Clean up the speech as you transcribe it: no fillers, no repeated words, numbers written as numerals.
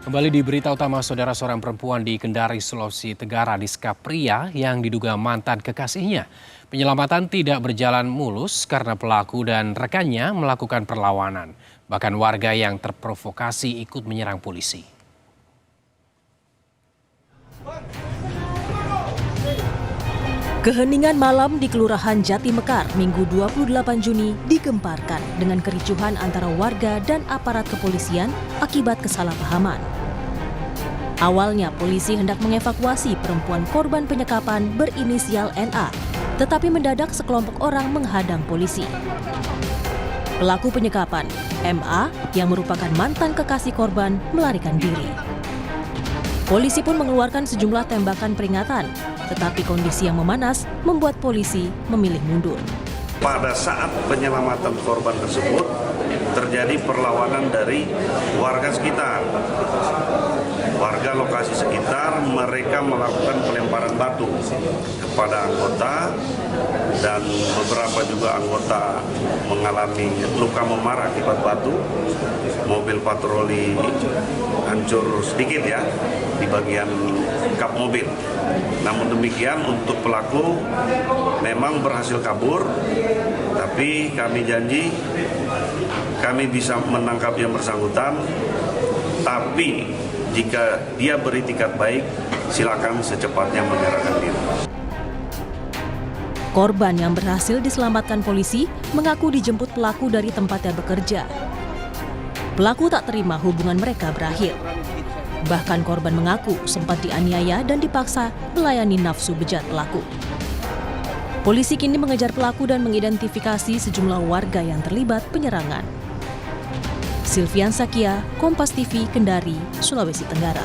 Kembali di berita utama, saudara, seorang perempuan di Kendari, Sulawesi Tenggara disekap pria yang diduga mantan kekasihnya. Penyelamatan tidak berjalan mulus karena pelaku dan rekannya melakukan perlawanan. Bahkan warga yang terprovokasi ikut menyerang polisi. Keheningan malam di Kelurahan Jati Mekar Minggu 28 Juni digemparkan dengan kericuhan antara warga dan aparat kepolisian akibat kesalahpahaman. Awalnya polisi hendak mengevakuasi perempuan korban penyekapan berinisial NA, tetapi mendadak sekelompok orang menghadang polisi. Pelaku penyekapan, MA, yang merupakan mantan kekasih korban, melarikan diri. Polisi pun mengeluarkan sejumlah tembakan peringatan, tetapi kondisi yang memanas membuat polisi memilih mundur. Pada saat penyelamatan korban tersebut, terjadi perlawanan dari warga sekitar. Warga lokasi sekitar, mereka melakukan pelemparan batu kepada anggota, dan beberapa juga anggota mengalami luka memar akibat batu. Mobil patroli hancur sedikit ya di bagian kap mobil. Namun demikian untuk pelaku memang berhasil kabur, tapi kami janji kami bisa menangkap yang bersangkutan. Tapi jika dia beritikat baik, silakan secepatnya menyerahkan diri. Korban yang berhasil diselamatkan polisi mengaku dijemput pelaku dari tempatnya bekerja. Pelaku tak terima hubungan mereka berakhir. Bahkan korban mengaku sempat dianiaya dan dipaksa melayani nafsu bejat pelaku. Polisi kini mengejar pelaku dan mengidentifikasi sejumlah warga yang terlibat penyerangan. Silvian Sakia, Kompas TV, Kendari, Sulawesi Tenggara.